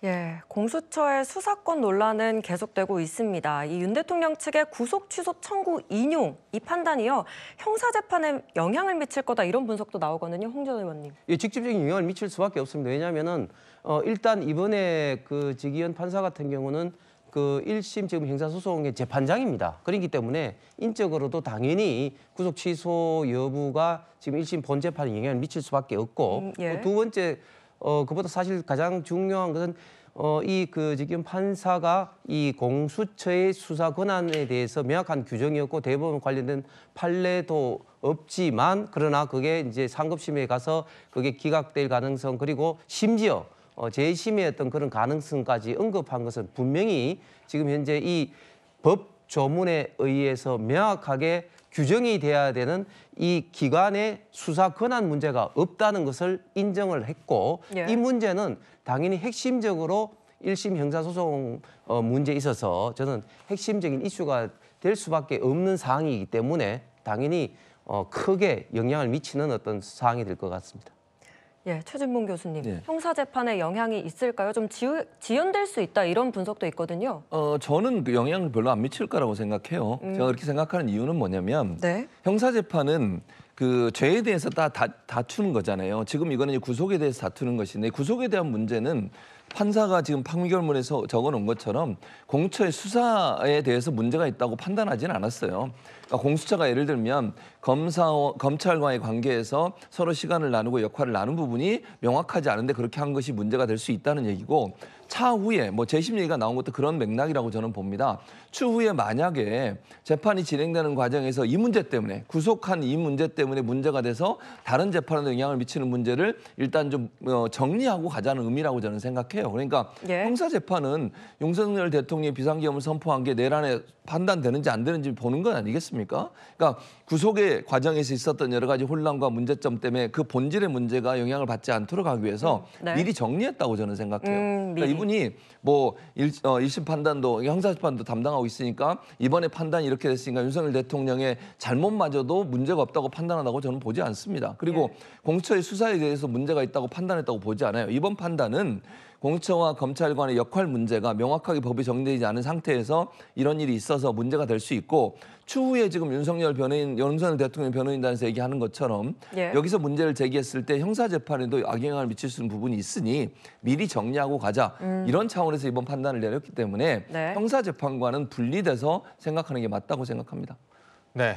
예, 공수처의 수사권 논란은 계속되고 있습니다. 이 윤 대통령 측의 구속 취소 청구 인용, 이 판단이요, 형사재판에 영향을 미칠 거다 이런 분석도 나오거든요. 홍 전 의원님. 예, 직접적인 영향을 미칠 수밖에 없습니다. 왜냐하면은 일단 이번에 그 지기현 판사 같은 경우는 그 1심 지금 형사소송의 재판장입니다. 그렇기 때문에 인적으로도 당연히 구속 취소 여부가 지금 1심 본 재판에 영향을 미칠 수밖에 없고 예. 두 번째 그보다 사실 가장 중요한 것은 이 그 지금 판사가 이 공수처의 수사 권한에 대해서 명확한 규정이 없고 대법원 관련된 판례도 없지만 그러나 그게 이제 상급심에 가서 그게 기각될 가능성 그리고 심지어 재심의 어떤 그런 가능성까지 언급한 것은 분명히 지금 현재 이 법 조문에 의해서 명확하게 규정이 돼야 되는 이 기관의 수사 권한 문제가 없다는 것을 인정을 했고 예. 이 문제는 당연히 핵심적으로 1심 형사소송 문제에 있어서 저는 핵심적인 이슈가 될 수밖에 없는 사항이기 때문에 당연히 크게 영향을 미치는 어떤 사항이 될 것 같습니다. 예, 최진봉 교수님, 네. 형사재판에 영향이 있을까요? 좀 지연될 수 있다 이런 분석도 있거든요. 저는 그 영향을 별로 안 미칠 거라고 생각해요. 제가 그렇게 생각하는 이유는 뭐냐면 네. 형사재판은 그 죄에 대해서 다투는 거잖아요. 지금 이거는 구속에 대해서 다투는 것인데 구속에 대한 문제는 판사가 지금 판결문에서 적어놓은 것처럼 공수처의 수사에 대해서 문제가 있다고 판단하지는 않았어요. 그러니까 공수처가 예를 들면 검찰과의 관계에서 서로 시간을 나누고 역할을 나눈 부분이 명확하지 않은데 그렇게 한 것이 문제가 될 수 있다는 얘기고 차후에 뭐 재심 얘기가 나온 것도 그런 맥락이라고 저는 봅니다. 추후에 만약에 재판이 진행되는 과정에서 이 문제 때문에 구속한 이 문제 때문에 문제가 돼서 다른 재판에도 영향을 미치는 문제를 일단 좀 정리하고 가자는 의미라고 저는 생각해요. 그러니까 예. 형사재판은 윤석열 대통령이 비상계엄을 선포한 게 내란에 판단되는지 안 되는지 보는 건 아니겠습니까? 그러니까 구속의 과정에서 있었던 여러 가지 혼란과 문제점 때문에 그 본질의 문제가 영향을 받지 않도록 하기 위해서 네. 미리 정리했다고 저는 생각해요. 그러니까 미리. 이분이 뭐 1심 판단도 형사재판도 담당하고 있으니까 이번에 판단이 이렇게 됐으니까 윤석열 대통령의 잘못마저도 문제가 없다고 판단한다고 저는 보지 않습니다. 그리고 예. 공수처의 수사에 대해서 문제가 있다고 판단했다고 보지 않아요. 이번 판단은 공수처와 검찰 간의 역할 문제가 명확하게 법이 정리되지 않은 상태에서 이런 일이 있어서 문제가 될 수 있고 추후에 지금 윤석열 대통령 변호인단에서 얘기하는 것처럼 예. 여기서 문제를 제기했을 때 형사재판에도 악영향을 미칠 수 있는 부분이 있으니 미리 정리하고 가자. 이런 차원에서 이번 판단을 내렸기 때문에 네. 형사재판과는 분리돼서 생각하는 게 맞다고 생각합니다. 네.